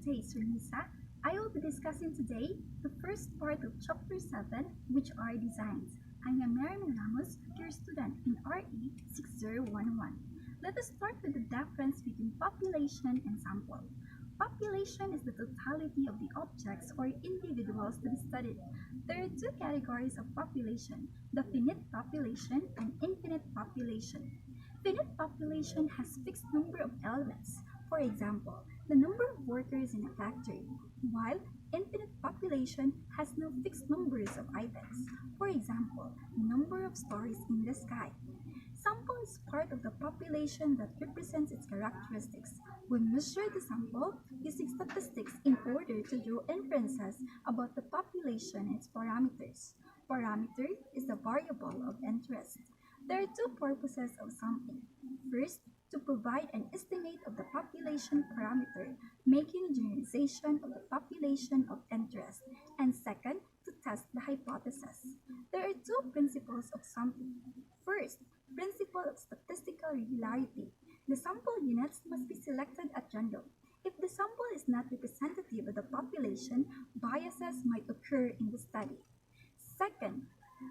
day, Srinisa. I will be discussing today the first part of Chapter 7, which are designs. I am Marilyn Ramos, your student in RE 6011. Let us start with the difference between population and sample. Population is the totality of the objects or individuals to be studied. There are two categories of population, the finite population and infinite population. Finite population has fixed number of elements. For example, the number of workers in a factory, while infinite population has no fixed numbers of items. For example, the number of stars in the sky. Sample is part of the population that represents its characteristics. We measure the sample using statistics in order to draw inferences about the population and its parameters. Parameter is the variable of interest. There are two purposes of sampling. First, to provide an estimate of the population parameter, making a generalization of the population of interest, and second, to test the hypothesis. There are two principles of sampling. First, principle of statistical regularity. The sample units must be selected at random. If the sample is not representative of the population, biases might occur in the study. Second,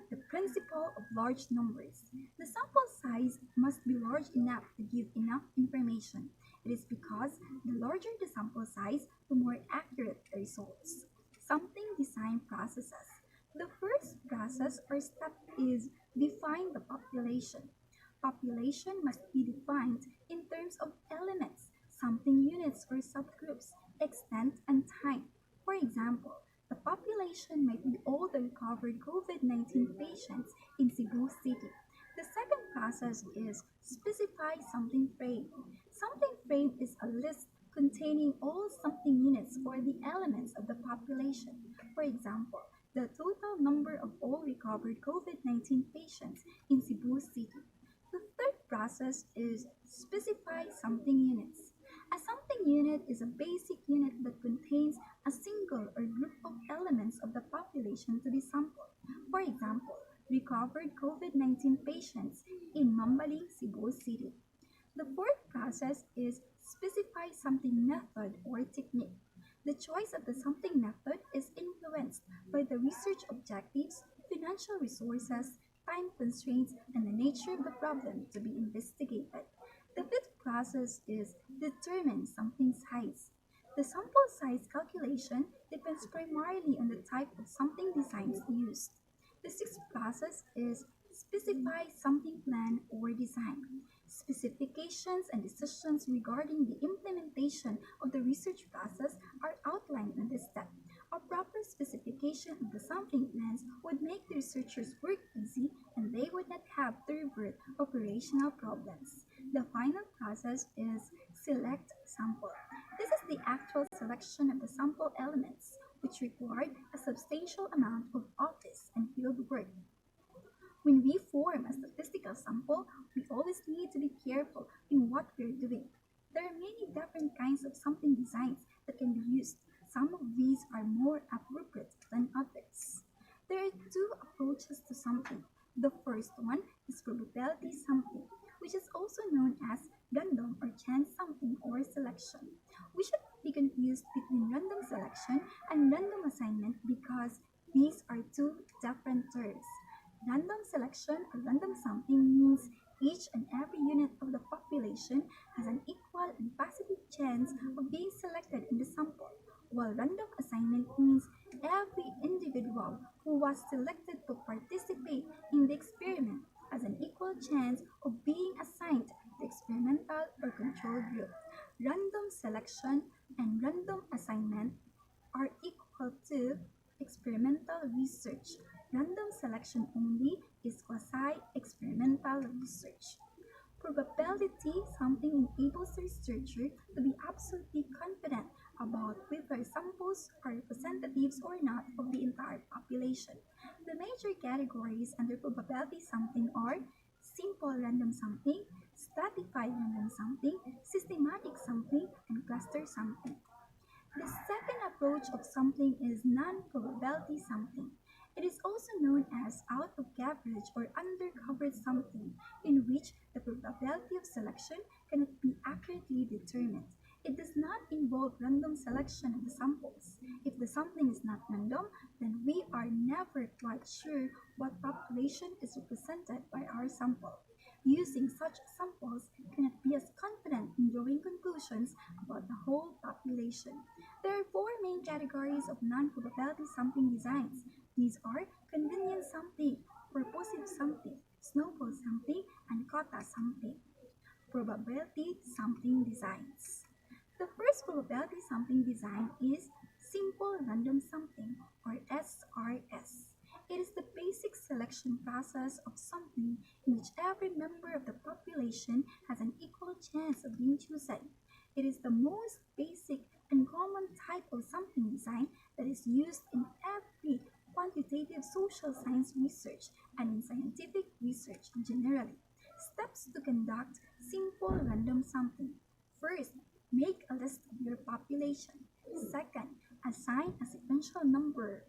the principle of large numbers. The sample size must be large enough to give enough information. It is because the larger the sample size, the more accurate the results. Sampling design processes. The first process or step is define the population. Population must be defined in terms of elements, sampling units or subgroups, extent, and time. For example, the population might be all the recovered COVID-19 patients in Cebu City. The second process is specify sampling frame. Sampling frame is a list containing all sampling units for the elements of the population. For example, the total number of all recovered COVID-19 patients in Cebu City. The third process is specify sampling units. A sampling unit is a basic unit that contains a single or group of elements of the population to be sampled. For example, recovered COVID-19 patients in Mambaling, Cebu City. The fourth process is specify sampling method or technique. The choice of the sampling method is influenced by the research objectives, financial resources, time constraints, and the nature of the problem to be investigated. The fifth process is determine sampling size. The sample size calculation depends primarily on the type of sampling designs used. The sixth process is specify sampling plan or design. Specifications and decisions regarding the implementation of the research process are outlined in this step. A proper specification of the sampling plans would make the researchers' work easy and they would not have to revert operational problems. The final process is select sample. This is the actual selection of the sample elements, which required a substantial amount of office and field work. When we form a statistical sample, we always need to be careful in what we're doing. There are many different kinds of sampling designs that can be used. Some of these are more appropriate than others. There are two approaches to sampling. The first one is probability sampling, which is also known as random or chance sampling or selection. We should be confused between random selection and random assignment because these are two different terms. Random selection or random sampling means each and every unit of the population has an equal and positive chance of being selected in the sample, while random assignment means every individual who was selected to participate in the experiment has an equal chance of being assigned to the experimental or control group. Random selection and random assignment are equal to experimental research. Random selection only is quasi-experimental research. Probability sampling enables the researcher to be absolutely confident about whether samples are representatives or not of the entire population. The major categories under probability sampling are simple random sampling, stratified random sampling, systematic sampling, and cluster sampling. The second approach of sampling is non-probability sampling. It is also known as out-of-coverage or under-covered sampling, in which the probability of selection cannot be accurately determined. It does not involve random selection of the samples. If the sampling is not random, then we are never quite sure what population is represented by our sample. Using such samples cannot be as confident in drawing conclusions about the whole population. There are four main categories of non-probability sampling designs. These are convenience sampling, purposive sampling, snowball sampling, and quota sampling. Probability sampling designs. The first probability sampling design is simple random sampling or SRS. It is the basic selection process of sampling in which every member of the population has an equal chance of being chosen. It is the most basic and common type of sampling design that is used in every quantitative social science research and in scientific research generally. Steps to conduct simple random sampling. First, make a list of your population. Second, assign a sequential number.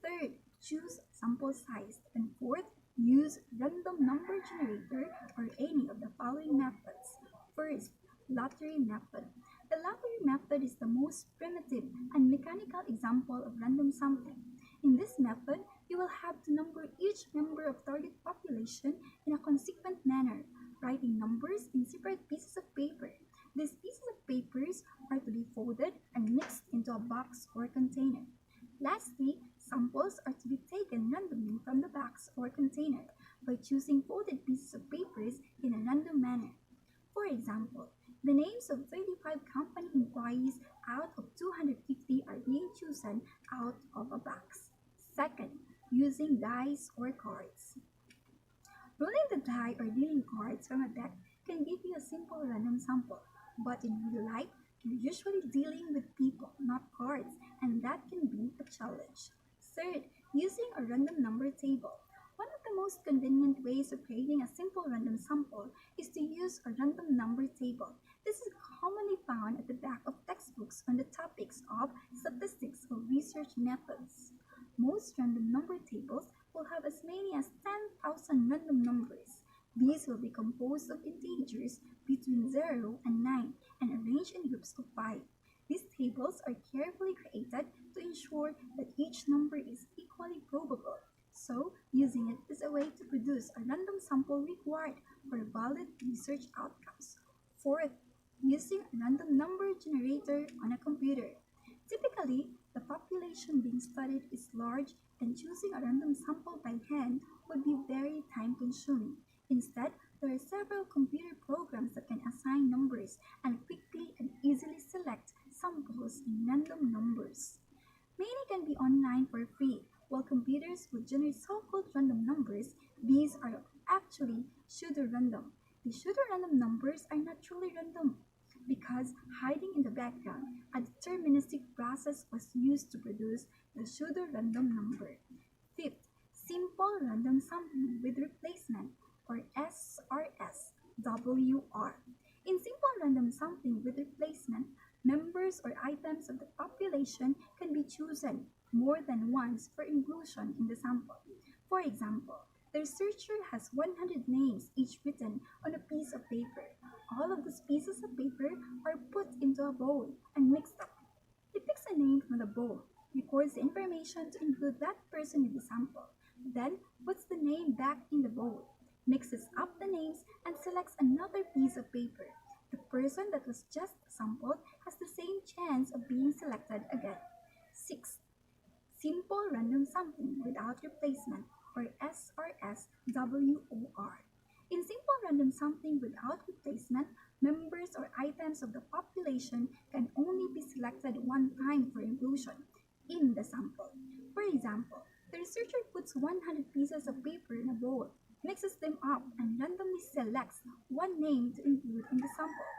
Third, choose sample size. And fourth, use random number generator or any of the following methods. First, lottery method. The lottery method is the most primitive and mechanical example of random sampling. In this method, you will have to number each member of target population in a consequent manner, writing numbers in separate pieces of paper. These pieces of papers are to be folded and mixed into a box or container. Lastly, samples are to be taken randomly from the box or container by choosing folded pieces of papers in a random manner. For example, the names of 35 company employees out of 250 are being chosen out of a box. Second, using dice or cards. Rolling the die or dealing cards from a deck can give you a simple random sample, but in real life, you're usually dealing with people, not cards, and that can be a challenge. Third, using a random number table. One of the most convenient ways of creating a simple random sample is to use a random number table. This is commonly found at the back of textbooks on the topics of statistics or research methods. Most random number tables will have as many as 10,000 random numbers. These will be composed of integers between 0 and 9 and arranged in groups of 5. These tables are carefully created to ensure that each number is equally probable. So, using it is a way to produce a random sample required for valid research outcomes. Fourth, using a random number generator on a computer. Typically, the population being studied is large and choosing a random sample by hand would be very time-consuming. Instead, there are several computer programs that can assign numbers and quickly and easily select samples in random numbers. Many can be online for free. While computers would generate so-called random numbers, these are actually pseudo-random. The pseudo-random numbers are not truly random because hiding in the background, a deterministic process was used to produce the pseudo-random number. Fifth, simple random sampling with replacement or SRS-WR. In simple random sampling with replacement, members or items of the population can be chosen more than once for inclusion in the sample. For example, the researcher has 100 names each written on a piece of paper. All of these pieces of paper are put into a bowl and mixed up. He picks a name from the bowl, records the information to include that person in the sample, then puts the name back in the bowl, mixes up the names, and selects another piece of paper. The person that was just sampled has the same chance of being selected again. 6. Simple random sampling without replacement or SRS-WOR. In simple random sampling without replacement, members or items of the population can only be selected one time for inclusion in the sample. For example, the researcher puts 100 pieces of paper in a bowl, mixes them up, and randomly selects one name to include in the sample.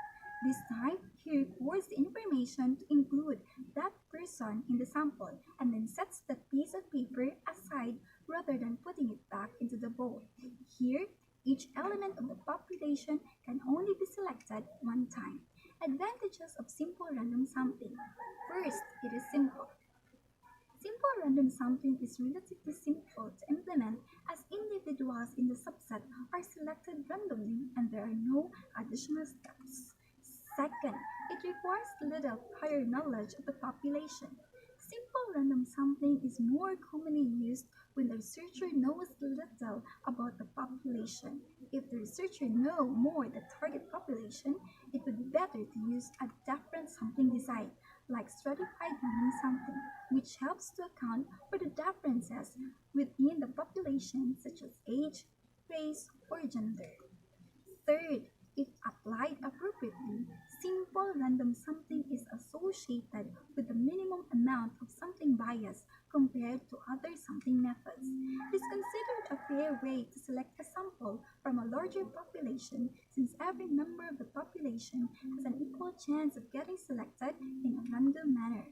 This time, he records the information to include that person in the sample and then sets the piece of paper aside rather than putting it back into the bowl. Here, each element of the population can only be selected one time. Advantages of simple random sampling. First, it is simple. Simple random sampling is relatively simple to implement as individuals in the subset are selected randomly and there are no additional steps. Second, it it requires little prior knowledge of the population. Simple random sampling is more commonly used when the researcher knows little about the population. If the researcher knows more the target population, it would be better to use a different sampling design, like stratified random sampling, which helps to account for the differences within the population, such as age, race, or gender. Third, if applied appropriately, simple random sampling is associated with a minimum amount of sampling bias compared to other sampling methods. It is considered a fair way to select a sample from a larger population since every member of the population has an equal chance of getting selected in a random manner.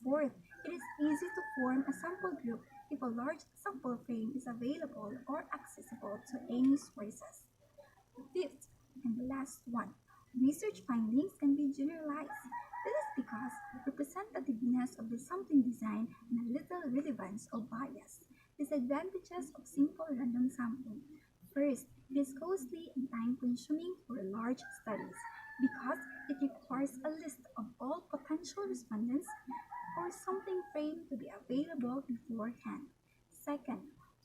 Fourth, it is easy to form a sample group if a large sample frame is available or accessible to any sources. Fifth, and the last one, research findings can be generalized. This is because representativeness of the sampling design and a little relevance of bias. Disadvantages of simple random sampling. First, it is costly and time consuming for large studies because it requires a list of all potential respondents or sampling frame to be available beforehand. Second,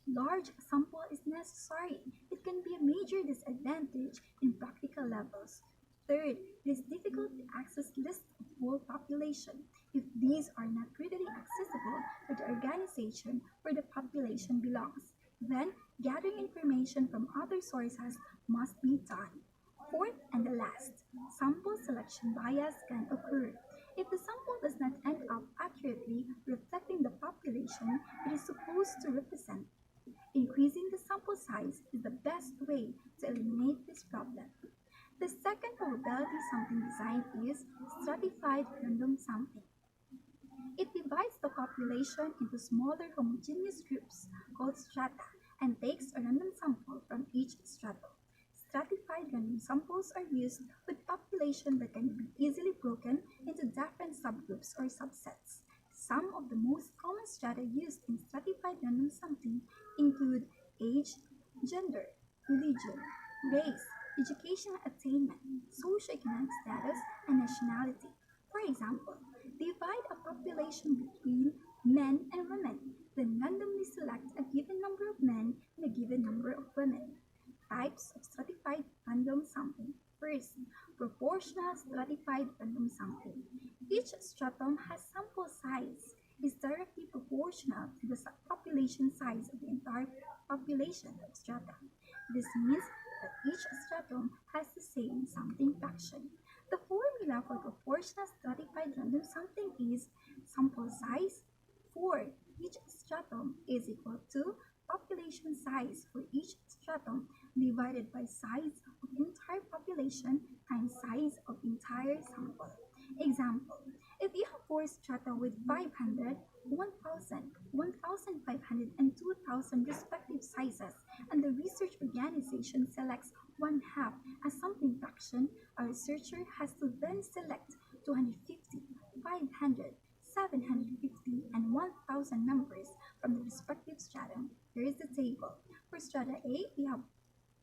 large sample is necessary. It can be a major disadvantage in practical levels. Third, it is difficult to access lists of whole population if these are not readily accessible to the organization where the population belongs. Then, gathering information from other sources must be done. Fourth and the last, sample selection bias can occur. If the sample does not end up accurately reflecting the population it is supposed to represent, increasing the sample size is the best way to eliminate this problem. The second probability sampling design is stratified random sampling. It divides the population into smaller homogeneous groups called strata and takes a random sample from each stratum. Stratified random samples are used with population that can be easily broken into different subgroups or subsets. Some of the most common strata used in stratified random sampling include age, gender, religion, race, educational attainment, socioeconomic status, and nationality. For example, divide a population between men and women, then randomly select a given number of men and a given number of women. Types of stratified random sampling. First, proportional stratified random sampling. Each stratum has sample size is directly proportional to the population size of the entire population of strata. This means that each stratum has the same sampling fraction. The formula for proportional stratified random sampling is sample size for each stratum is equal to population size for each stratum divided by size of entire population times size of entire sample. Example, if you have four strata with 500, 1000, 1500, and 2000 respective sizes, and the research organization selects one half as sampling fraction, a researcher has to then select 250, 500, 750, and 1000 numbers from the respective stratum. Here is the table. For strata A, we have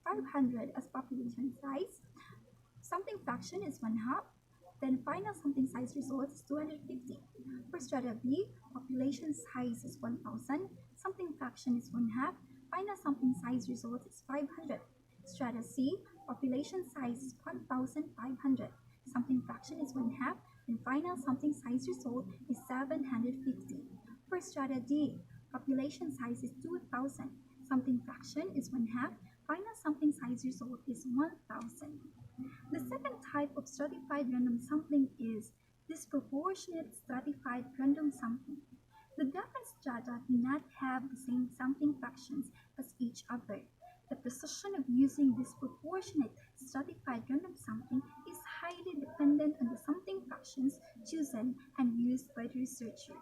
500 as population size. Sampling fraction is one half. Then final sampling size result is 250. For strata B, population size is 1000. Sampling fraction is one half. Final sampling size result is 500. Strata C, population size is 1500. Sampling fraction is one half. And final sampling size result is 750. For strata D, population size is 2000. Sampling fraction is one half. Final sampling size result is 1000. The second type of stratified random sampling is disproportionate stratified random sampling. The different strata do not have the same sampling fractions as each other. The precision of using disproportionate stratified random sampling is highly dependent on the sampling fractions chosen and used by the researcher.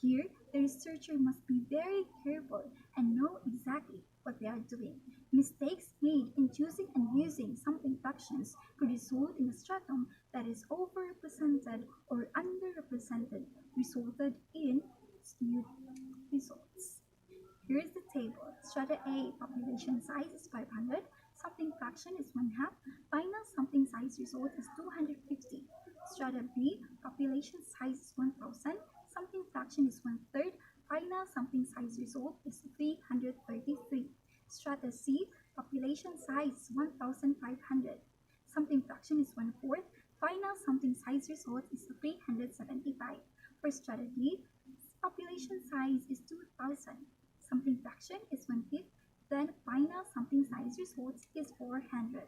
Here, the researcher must be very careful and know exactly what they are doing. Mistakes made in choosing and using sampling fractions could result in a stratum that is overrepresented or underrepresented, resulted in skewed results. Here is the table. Strata A, population size is 500, sampling fraction is one half, final sampling size result is 250. strata B, population size is 1,000, something fraction is 1/3, final something size result is 333. Strata C, population size is 1,500, something fraction is 1/4, final something size result is 375. For strata D, population size is 2,000, something fraction is 1/5, then final something size result is 400.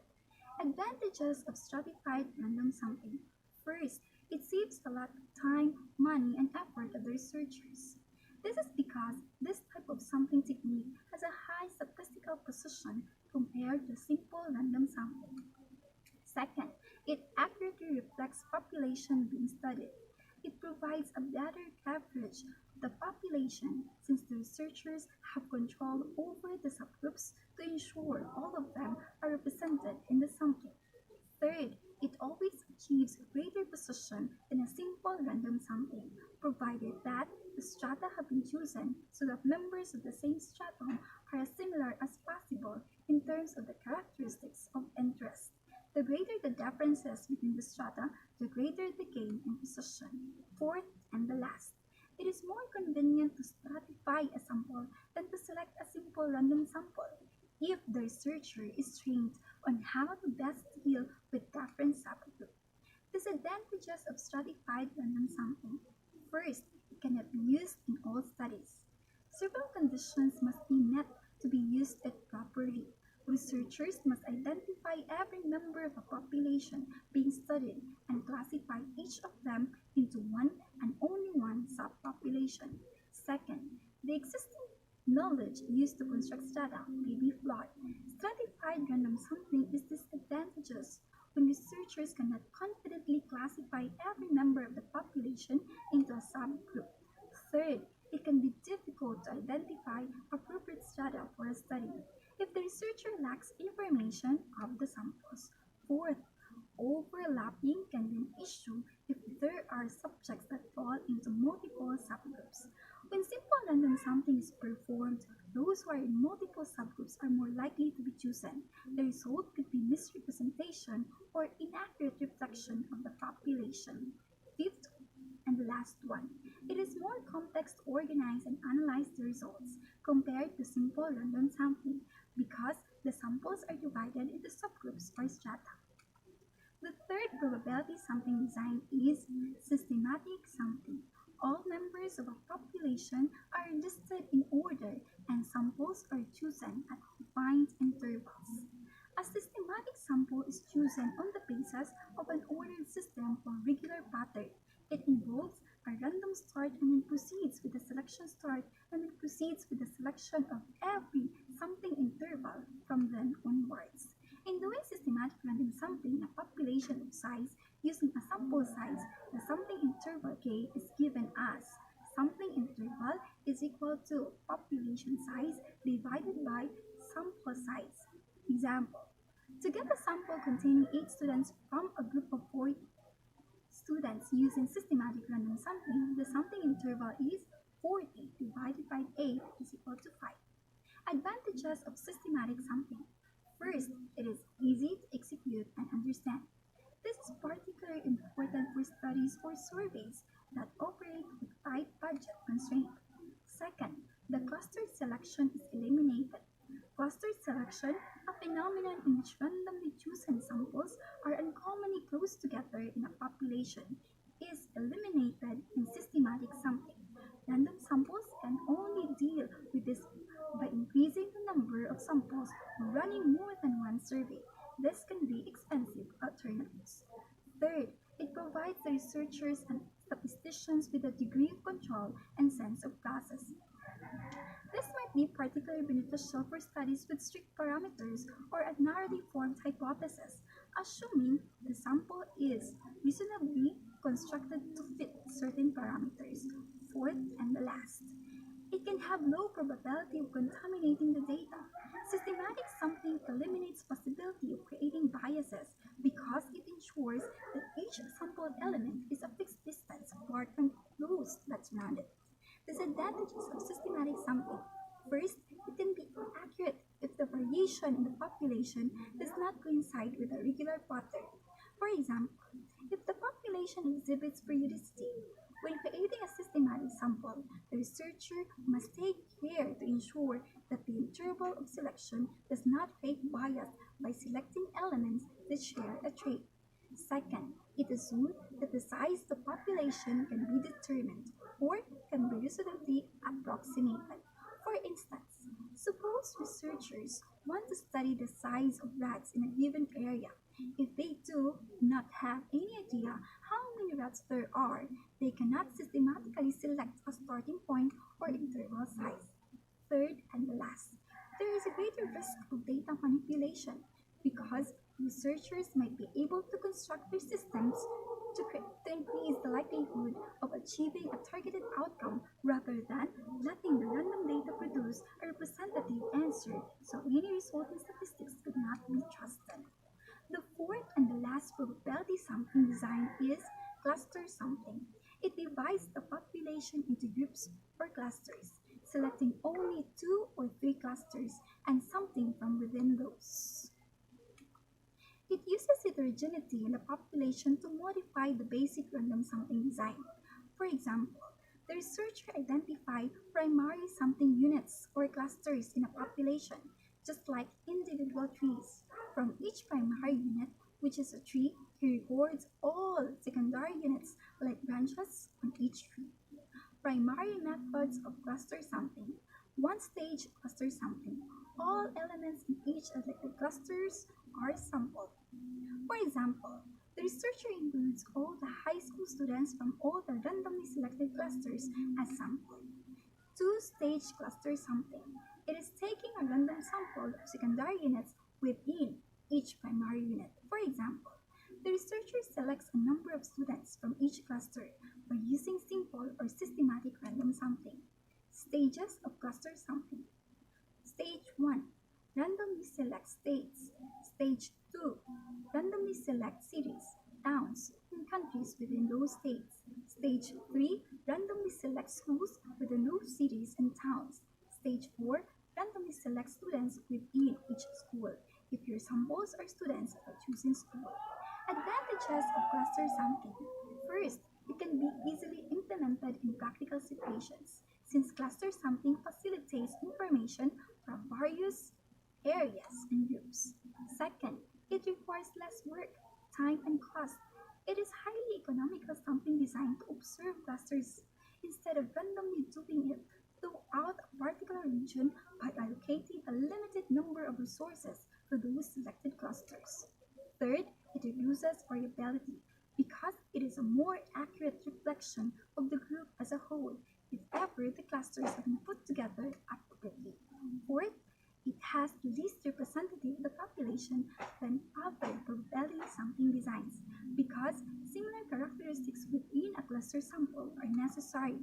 Advantages of stratified random sampling. First, it saves a lot of time, money, and effort of the researchers. This is because this type of sampling technique has a high statistical precision compared to simple random sampling. Second, it accurately reflects population being studied. It provides a better coverage of the population since the researchers have control over the subgroups to ensure all of them are represented in the sampling. Third, it always achieves greater precision than a simple random sampling, provided that the strata have been chosen so that members of the same stratum are as similar as possible in terms of the characteristics of interest. The greater the differences between the strata, the greater the gain in precision. Fourth, and the last, it is more convenient to stratify a sample than to select a simple random sample if the researcher is trained on how to best deal with different subgroups. Disadvantages of stratified random sampling. First, it cannot be used in all studies. Several conditions must be met to be used it properly. Researchers must identify every member of a population being studied and classify each of them into one and only one subpopulation. Second, the existing knowledge used to construct strata may be flawed. Stratified random sampling is disadvantageous when researchers cannot confidently classify every member of the population into a subgroup. Third, it can be difficult to identify appropriate strata for a study if the researcher lacks information of the samples. Fourth, overlapping can be an issue if there are subjects that fall into multiple subgroups. When simple random sampling is performed, those who are in multiple subgroups are more likely to be chosen. The result could be misrepresentation or inaccurate reflection of the population. Fifth, and the last one, it is more complex to organize and analyze the results compared to simple random sampling because the samples are divided into subgroups or strata. The third probability sampling design is systematic sampling. All members of a population are listed in order and samples are chosen at defined intervals. A systematic sample is chosen on the basis of an ordered system or regular pattern. It involves a random start and then proceeds with the selection start and then proceeds with the selection of every sampling interval from then onwards. In doing systematic random sampling in a population of size using a sample size, the sampling interval k is given as sampling interval is equal to population size divided by sample size. Example, to get a sample containing 8 students from a group of 4 students using systematic random sampling, the sampling interval is 40 divided by 8 is equal to 5. Advantages of systematic sampling. First, it is easy to execute and understand. This is particularly important for studies or surveys that operate with tight budget constraints. Second, the cluster selection is eliminated. Cluster selection, a phenomenon in which randomly chosen samples are uncommonly close together in a population, is eliminated in systematic sampling. Random samples can only deal with this by increasing the number of samples running more than one survey. This can be expensive alternatives. Third, it provides the researchers and statisticians with a degree of control and sense of process. This might be particularly beneficial for studies with strict parameters or a narrowly formed hypothesis, assuming the sample is reasonably constructed to fit certain parameters. Fourth and the last, it can have low probability of contaminating the data. Systematic sampling eliminates possibility of creating biases because it ensures that each sample element is a fixed distance apart from those that surround it. Disadvantages of systematic sampling. First, it can be inaccurate if the variation in the population does not coincide with a regular pattern. For example, if the population population exhibits periodicity. When creating a systematic sample, the researcher must take care to ensure that the interval of selection does not create bias by selecting elements that share a trait. Second, it assumes that the size of the population can be determined or can be reasonably approximated. For instance, suppose researchers want to study the size of rats in a given area. If they do not have any idea how many rats there are, they cannot systematically select a starting point or interval size. Third and last, there is a greater risk of data manipulation because researchers might be able to construct their systems to increase the likelihood of achieving a targeted outcome rather than letting the random data produce a representative answer so any resulting statistics could not be trusted. The fourth and the last probability sampling design is cluster sampling. It divides the population into groups or clusters, selecting only two or three clusters and sampling from within those. It uses heterogeneity in the population to modify the basic random sampling design. For example, the researcher identified primary sampling units or clusters in a population, just like individual trees. From each primary unit, which is a tree, he records all secondary units like branches on each tree. Primary methods of cluster sampling. One-stage cluster sampling. All elements in each selected clusters are sampled. For example, the researcher includes all the high school students from all the randomly selected clusters as sampled. Two-stage cluster sampling. It is taking a random sample of secondary units within each primary unit. For example, the researcher selects a number of students from each cluster by using simple or systematic random sampling. Stages of cluster sampling. Stage 1. Randomly select states. Stage 2. Randomly select cities, towns, and countries within those states. Stage 3. Randomly select schools within those cities and towns. Stage 4. Randomly select students within each school. If your samples are students by choosing school. Advantages of cluster sampling. First, it can be easily implemented in practical situations since cluster sampling facilitates information from various areas and groups. Second, it requires less work, time, and cost. It is highly economical sampling designed to observe clusters instead of randomly doing it throughout a particular region by allocating a limited number of resources to those selected clusters. Third, it reduces variability because it is a more accurate reflection of the group as a whole if ever the clusters have been put together appropriately. Fourth, it has the least representative of the population than other probability sampling designs because similar characteristics within a cluster sample are necessary.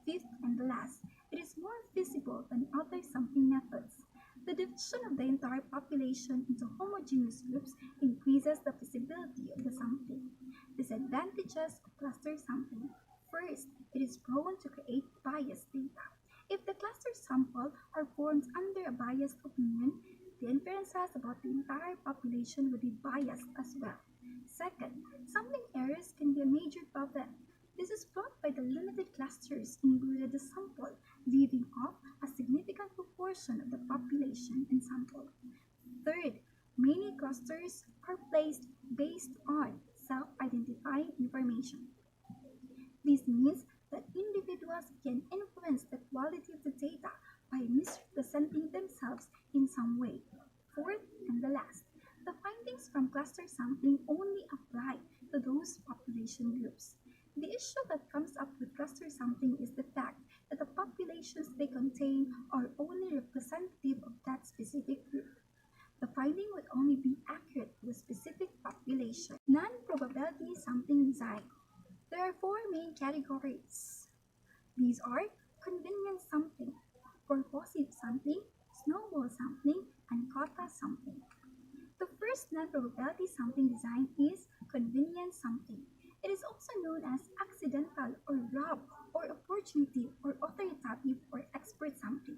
Fifth and last, it is more feasible than other sampling methods. The division of the entire population into homogeneous groups increases the feasibility of the sampling. Disadvantages of cluster sampling. First, it is prone to create biased data. If the cluster sample are formed under a biased opinion, the inferences about the entire population will be biased as well. Second, sampling errors can be a major problem. This is brought by the limited clusters included in the sample, leaving off a significant proportion of the population in sample. Third, many clusters are placed based on self-identifying information. This means that individuals can influence the quality of the data by misrepresenting themselves in some way. Fourth and the last, the findings from cluster sampling only apply to those population groups. The issue that comes up with cluster sampling is the fact that the populations they contain are only representative of that specific group. The finding would only be accurate to the specific population. Non-probability sampling design. There are four main categories. These are convenience sampling, purposive sampling, snowball sampling, and quota sampling. The first non-probability sampling design is convenience sampling. It is also known as accidental or rub or opportunity or authoritative or expert sampling.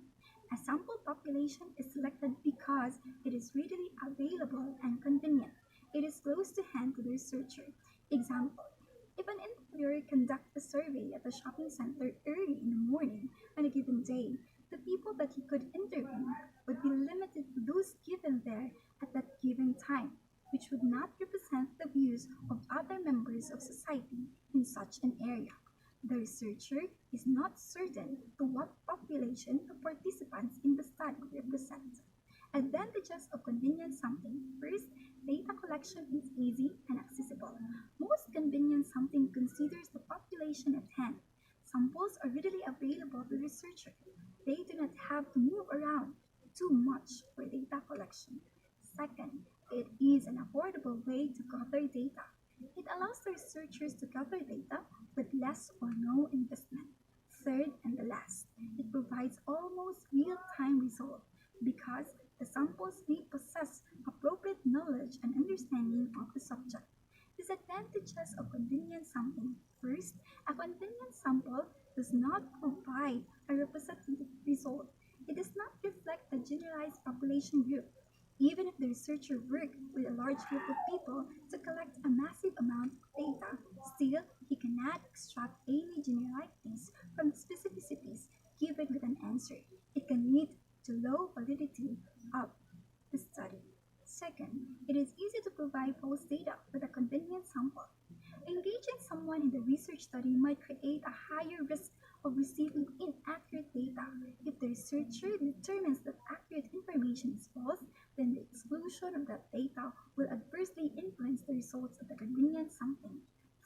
A sample population is selected because it is readily available and convenient. It is close to hand to the researcher. Example, if an employer conduct a survey at a shopping center early in the morning on a given day, the people that he could interview would be limited to those given there at that given time, which would not represent the views of other members of society in such an area. The researcher is not certain to what population the participants in the study represent. Advantages of convenient sampling. First, data collection is easy and accessible. Most convenient sampling considers the population at hand. Samples are readily available to researchers. They do not have to move around too much for data collection. Second, it is an affordable way to gather data. It allows the researchers to gather data with less or no investment. Third and the last, it provides almost real-time results because the samples may possess appropriate knowledge and understanding of the subject. Disadvantages of convenient sampling. First, a convenient sample does not provide a representative result. It does not reflect a generalized population group. Even if the researcher worked with a large group of people to collect a massive amount of data, still he cannot extract any generalities from the specificities given with an answer. It can lead to low validity of the study. Second, it is easy to provide false data with a convenient sample. Engaging someone in the research study might create a higher risk of receiving inaccurate data. If the researcher determines that accurate information is false, then the exclusion of that data will adversely influence the results of the convenient sampling.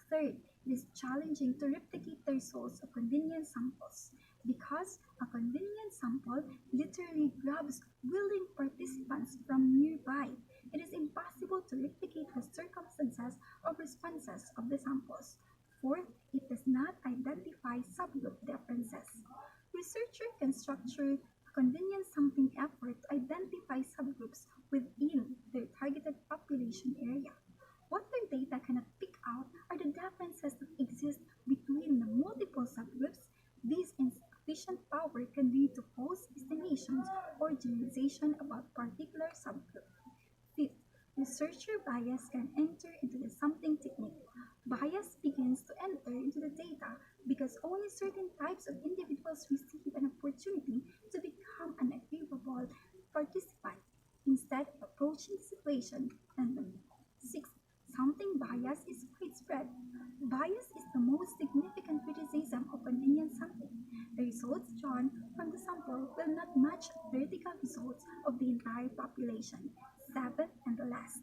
Third, it is challenging to replicate the results of convenient samples because a convenient sample literally grabs willing participants from nearby. It is impossible to replicate the circumstances or responses of the samples. Fourth, it does not identify subgroup differences. Researchers can structure a convenient sampling effort to identify subgroups within their targeted population area. What their data cannot pick out are the differences that exist between the multiple subgroups. This insufficient power can lead to false estimations or generalization about particular subgroup. Fifth, researcher bias can enter into the sampling technique. Bias begins to enter into the data because only certain types of individuals receive an opportunity to become an agreeable participant instead of approaching the situation randomly. Sixth, sampling bias is widespread. Bias is the most significant criticism of convenient sampling. The results drawn from the sample will not match theoretical results of the entire population. Seventh and the last,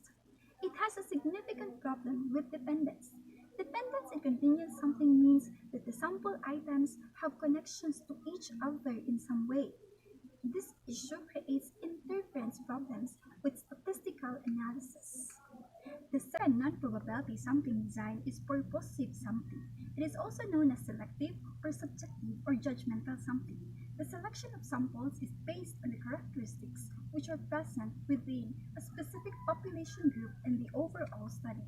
it has a significant problem with dependence. Dependence in convenience sampling means that the sample items have connections to each other in some way. This issue creates interference problems with statistical analysis. The second non-probability sampling design is purposive sampling. It is also known as selective or subjective or judgmental sampling. The selection of samples is based on the characteristics which are present within a specific population group in the overall study.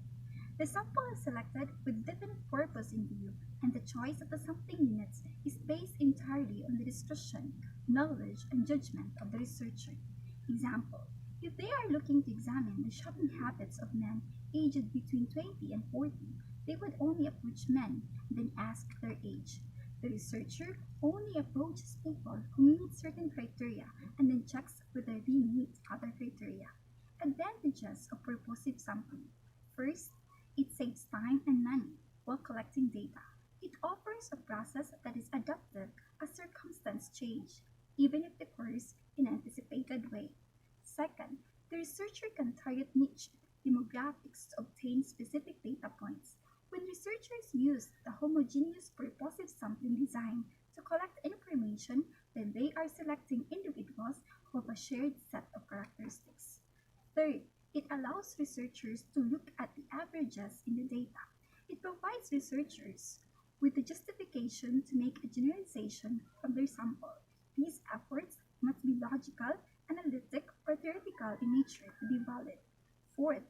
The sample is selected with definite purpose in view, and the choice of the sampling units is based entirely on the discretion, knowledge, and judgment of the researcher. Example: if they are looking to examine the shopping habits of men aged between 20 and 40, they would only approach men, then ask their age. The researcher only approaches people who meet certain criteria and then checks whether they meet other criteria. Advantages of purposive sampling. First, it saves time and money while collecting data. It offers a process that is adaptive as circumstances change, even if it occurs in an anticipated way. Second, the researcher can target niche demographics to obtain specific data points. When researchers use the homogeneous purposive sampling design to collect information, then they are selecting individuals who have a shared set of characteristics. Third, it allows researchers to look at the averages in the data. It provides researchers with the justification to make a generalization from their sample. These efforts must be logical, analytic, or theoretical in nature to be valid. Fourth,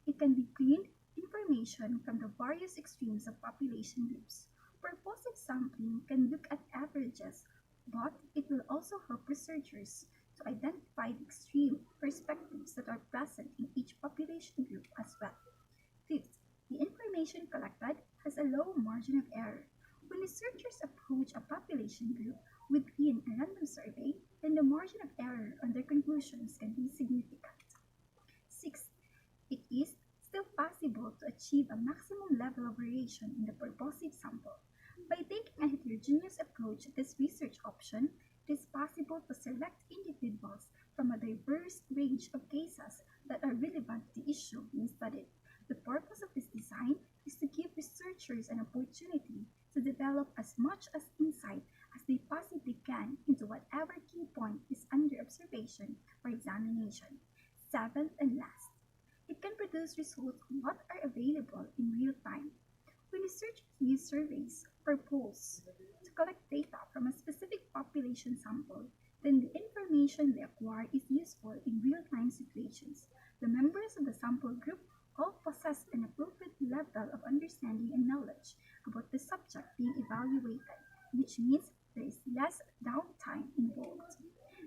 it can be gleaned information from the various extremes of population groups. Purposive sampling can look at averages, but it will also help researchers to identify the extreme perspectives that are present in each population group as well. Fifth, the information collected has a low margin margin of error. When researchers approach a population group within a random survey, then the margin of error on their conclusions can be significant. Sixth, it is still possible to achieve a maximum level of variation in the purposive sample. By taking a heterogeneous approach to this research option, it is possible to select individuals from a diverse range of cases that are relevant to the issue being studied. The purpose of this design is to give researchers an opportunity to develop as much as insight as they possibly can into whatever key point is under observation or examination. Seventh and last, it can produce results what are available in real time. When researchers use surveys or polls to collect data from a specific population sample, then the information they acquire is useful in real-time situations. The members of the sample group all possess an appropriate level of understanding and knowledge about the subject being evaluated, which means there is less downtime involved.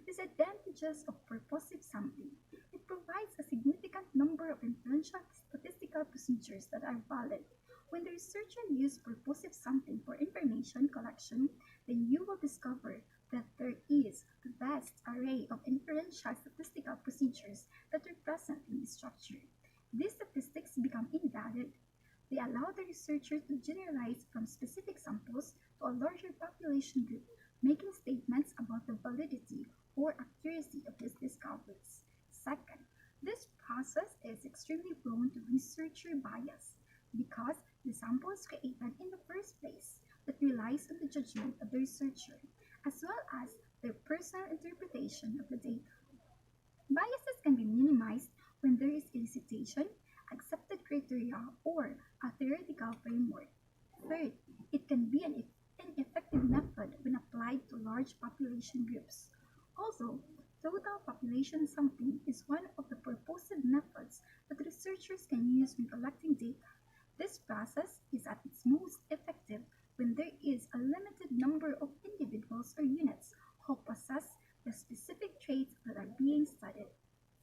Disadvantages of purposive sampling. It provides a significant number of influential statistical procedures that are valid. When the researcher uses purposive sampling for information collection, then you will discover that there is a vast array of inferential statistical procedures that are present in the structure. These statistics become invalid. They allow the researcher to generalize from specific samples to a larger population group, making statements about the validity or accuracy of these discoveries. Second, this process is extremely prone to researcher bias because the sample is created in the first place that relies on the judgment of the researcher, as well as their personal interpretation of the data. Biases can be minimized when there is a citation, accepted criteria, or a theoretical framework. Third, it can be an effective method when applied to large population groups. Also, total population sampling is one of the purposive methods that researchers can use when collecting data. This process is at its most effective when there is a limited number of individuals or units who possess the specific traits that are being studied.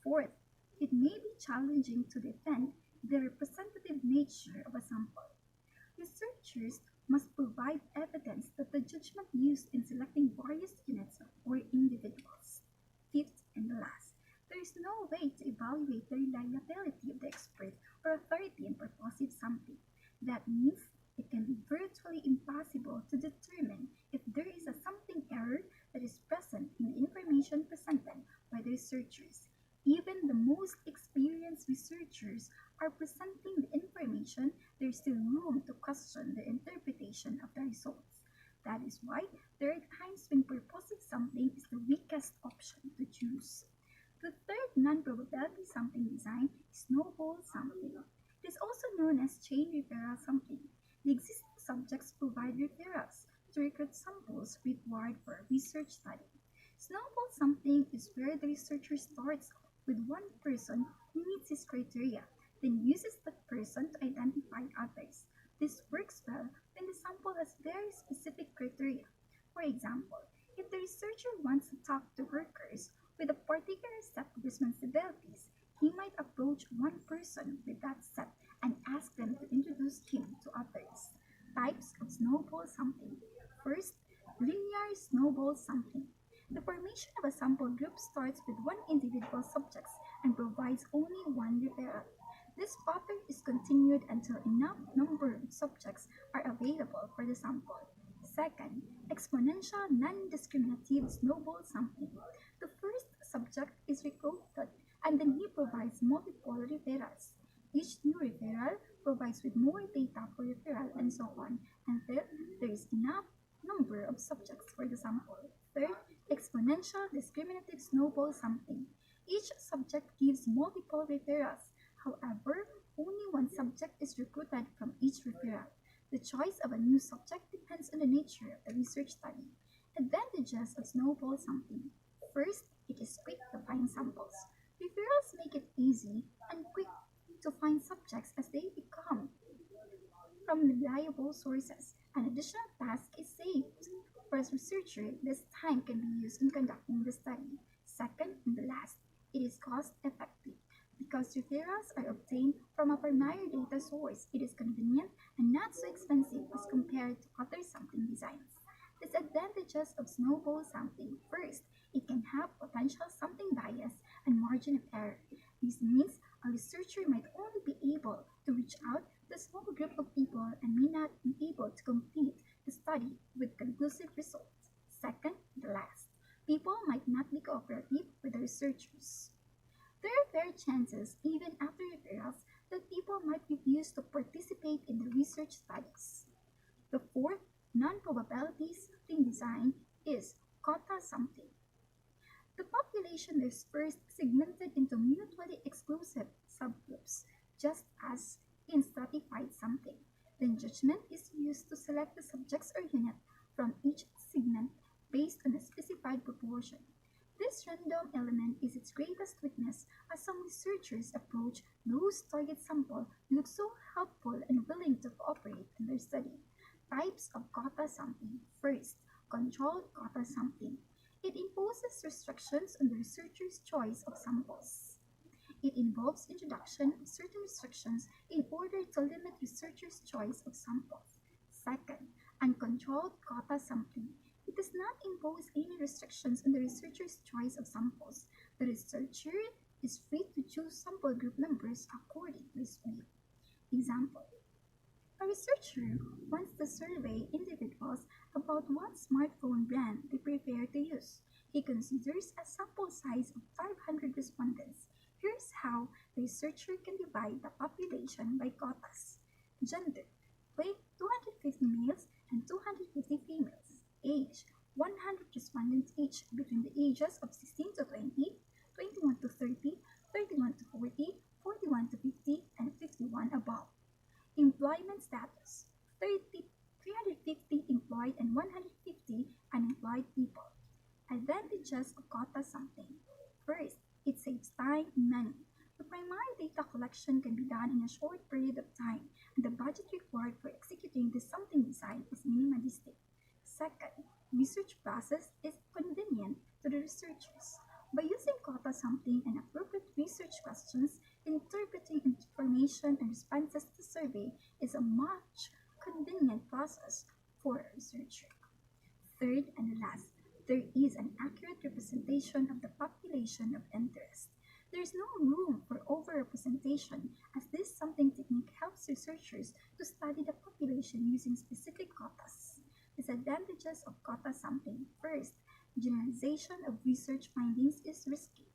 Fourth, it may be challenging to defend the representative nature of a sample. Researchers must provide evidence that the judgment used in selecting various units or individuals. Fifth and last, there is no way to evaluate the reliability of the expert or authority in purposive sampling. That means it can be virtually impossible to determine if there is a sampling error that is present in the information presented by the researchers. Even the most experienced researchers are presenting the information, there is still room to question their interpretation of the results. That is why there are times when purposive sampling is the weakest option to choose. The third non-probability sampling design is snowball sampling. It is also known as chain referral sampling. The existing subjects provide referrals to recruit samples required for a research study. Snowball sampling is where the researcher starts with one person who meets his criteria, then uses that person to identify others. This works well when the sample has very specific criteria. For example, if the researcher wants to talk to workers with a particular set of responsibilities, he might approach one person with that set and ask them to introduce him to others. Types of snowball sampling. First, linear snowball sampling. The formation of a sample group starts with one individual subject and provides only one referral. This pattern is continued until enough number of subjects are available for the sample. Second, exponential non-discriminative snowball sampling. The first subject is recruited and then he provides multiple referrals. Each new referral provides with more data for referral and so on until there is enough number of subjects for the sample. Third, exponential discriminative snowball sampling. Each subject gives multiple referrals. However, only one subject is recruited from each referral. The choice of a new subject depends on the nature of the research study. Advantages of snowball sampling. First, it is quick to find samples. Referrals make it easy and quick to find subjects as they become from reliable sources. An additional task is saved. For a researcher, this time can be used in conducting the study. Second and last, it is cost effective. Because referrals are obtained from a primary data source, it is convenient and not so expensive as compared compared to other sampling designs. Disadvantages of snowball sampling. First, it can have potential sampling bias and margin of error. This means a researcher might only be able to reach out to a small group of people and may not be able to complete the study with conclusive results. Second, the last, people might not be cooperative with the researchers. There are fair chances, even after referrals, that people might refuse to participate in the research studies. The fourth non-probability sampling design is quota sampling. The population is first segmented into mutually exclusive subgroups, just as in stratified sampling. Then judgment is used to select the subjects or unit from each segment based on a specified proportion. This random element is its greatest weakness, as some researchers approach those target sample look so helpful and willing to cooperate in their study. Types of quota sampling. First, controlled quota sampling. It imposes restrictions on the researcher's choice of samples. It involves introduction of certain restrictions in order to limit researchers' choice of samples. Second, uncontrolled quota sampling. It does not impose any restrictions on the researcher's choice of samples. The researcher is free to choose sample group numbers according to his will. Example: a researcher wants to survey individuals about what smartphone brand they prefer to use. He considers a sample size of 500 respondents. Here's how the researcher can divide the population by quotas. Gender: 250 males and 250 females. Age: 100 respondents each between the ages of 16 to 20, 21 to 30, 31 to 40, 41 to 50, and 51 above. Employment status: 350 employed and 150 unemployed people. Advantages of quota sampling. First, it saves time and money. The primary data collection can be done in a short period of time, and the budget required for executing the sampling design is minimalistic. Second, research process is convenient to the researchers. By using quota sampling and appropriate research questions, interpreting information and responses to survey is a much convenient process for a researcher. Third and last, there is an accurate representation of the population of interest. There is no room for overrepresentation, as this sampling technique helps researchers to study the population using specific quotas. Disadvantages of quota sampling. First, generalization of research findings is risky.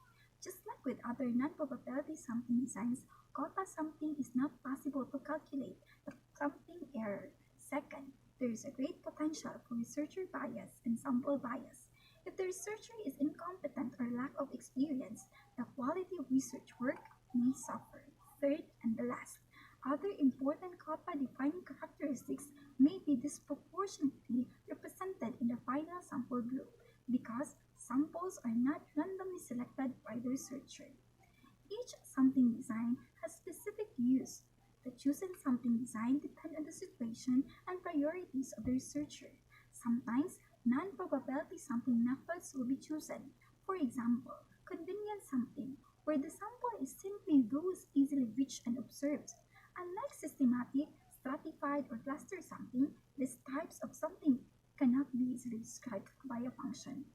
Just like with other non-probability sampling designs, quota sampling is not possible to calculate the sampling error. Second, there is a great potential for researcher bias and sample bias. If the researcher is incompetent or lack of experience, the quality of research work may suffer. Third and the last, other important quota-defining characteristics may be disproportionately represented in the final sample group because samples are not randomly selected by the researcher. Each sampling design has specific use. The chosen sampling design depends on the situation and priorities of the researcher. Sometimes, non-probability sampling methods will be chosen. For example, convenience sampling, where the sample is simply those easily reached and observed. Unlike systematic, stratified, or cluster sampling, these types of sampling cannot be easily described by a function.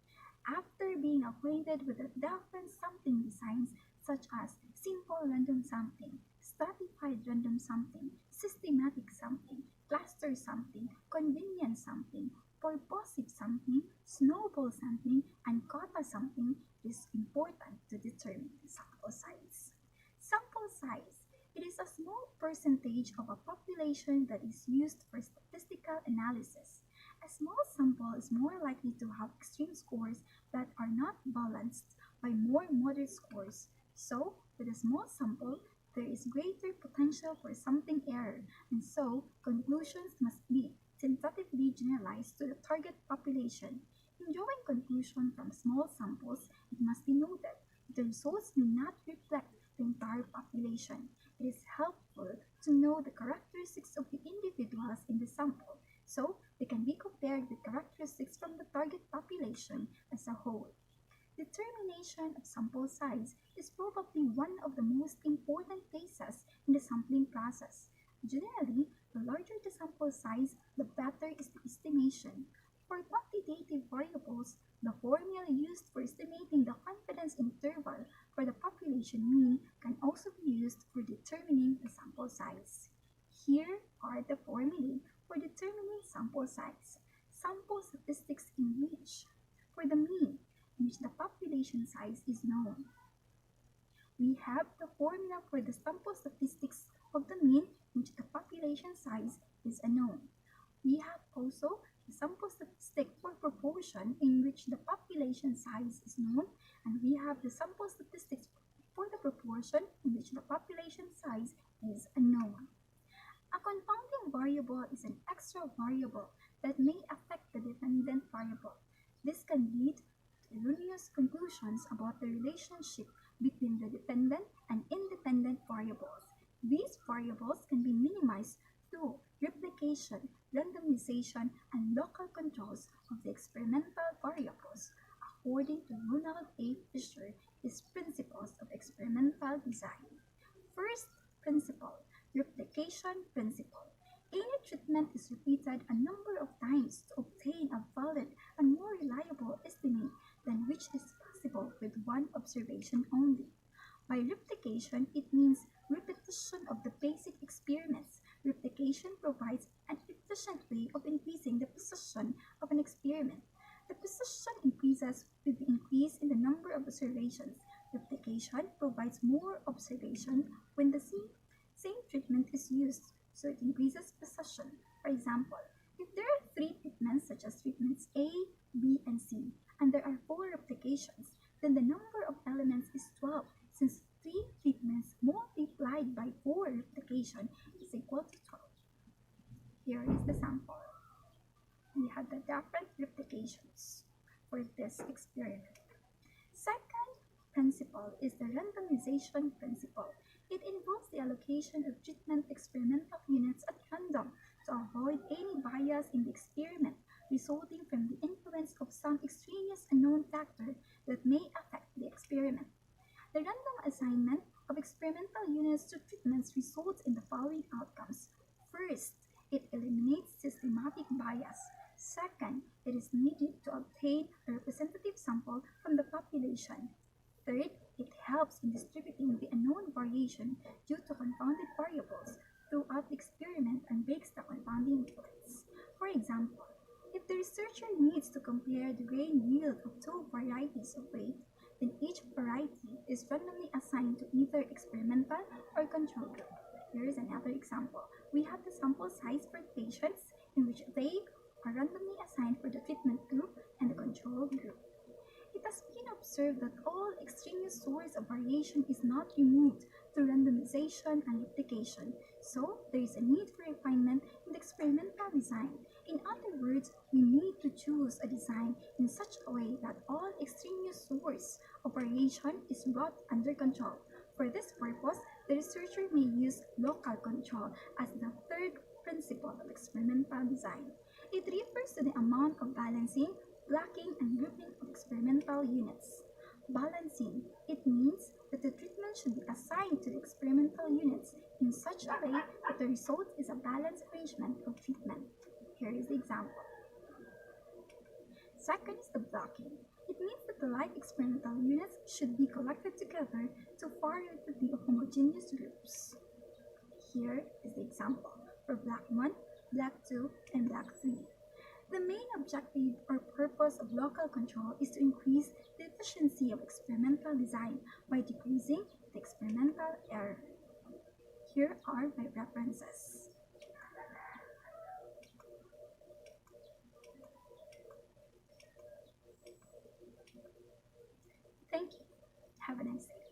After being acquainted with the different sampling designs such as simple random sampling, stratified random sampling, systematic sampling, cluster sampling, convenience sampling, purposive sampling, snowball sampling, and quota sampling, it is important to determine the sample size. Sample size. It is a small percentage of a population that is used for statistical analysis. A small sample is more likely to have extreme scores that are not balanced by more moderate scores. So, with a small sample, there is greater potential for sampling error, and so conclusions must be tentatively generalized to the target population. In drawing conclusions from small samples, it must be noted that the results may not reflect the entire population. It is helpful to know the characteristics of the individuals in the sample, so they can be compared with characteristics from the target population as a whole. Determination of sample size is probably one of the most important phases in the sampling process. Generally, The larger the sample size, the better is the estimation. For quantitative variables, the formula used for estimating the confidence interval for the population mean can also be used for determining the sample size. Here are the formulae for determining sample size. Sample statistics in which, for the mean, in which the population size is known. We have the formula for the sample statistics of the mean in which the population size is unknown. We have also the sample statistic for proportion in which the population size is known, and we have the sample statistics for the proportion in which the population size is unknown. A confounding variable is an extra variable that may affect the dependent variable. This can lead to erroneous conclusions about the relationship between the dependent and independent variables. These variables can be minimized through replication, randomization, and local controls of the experimental variables, according to Ronald A. Fisher, his Principles of Experimental Design. First principle, replication principle. Any treatment is repeated a number of times to obtain a valid and more reliable estimate than which is possible with one observation only. By replication, it means repetition of the basic experiments. Replication provides an efficient way of increasing the precision of an experiment. The precision increases with the increase in the number of observations. Replication provides more observation when the same treatment is used, so it increases precision. For example, if there are 3 treatments such as treatments A, B, and C, and there are 4 replications, then the number of elements is 12, since 3 treatments multiplied by 4 replication is equal to 12. Here is the sample. We have the different replications for this experiment. Second principle is the randomization principle. It involves the allocation of treatment experimental units at random to avoid any bias in the experiment resulting from the influence of some extraneous unknown factor that may affect the experiment. The random assignment of experimental units to treatments results in the following outcomes. First, it eliminates systematic bias. Second, it is needed to obtain a representative sample from the population. Third, it helps in distributing the unknown variation due to confounded variables throughout the experiment and breaks the confounding effects. For example, if the researcher needs to compare the grain yield of 2 varieties of wheat, then each variety is randomly assigned to either experimental or control group. Here is another example. We have the sample size for patients in which they are randomly assigned for the treatment group and the control group. It has been observed that all extraneous source of variation is not removed through randomization and replication, so there is a need for refinement in the experimental design. In other words, we need to choose a design in such a way that all extraneous source of variation is brought under control. For this purpose, the researcher may use local control as the third principle of experimental design. It refers to the amount of balancing, blocking, and grouping of experimental units. Balancing, it means that the treatment should be assigned to the experimental units in such a way that the result is a balanced arrangement of treatment. Here is the example. Second is the blocking. It means that the like experimental units should be collected together to form the homogeneous groups. Here is the example for block 1, block 2, and block 3. The main objective or purpose of local control is to increase the efficiency of experimental design by decreasing the experimental error. Here are my references. Thank you. Have a nice day.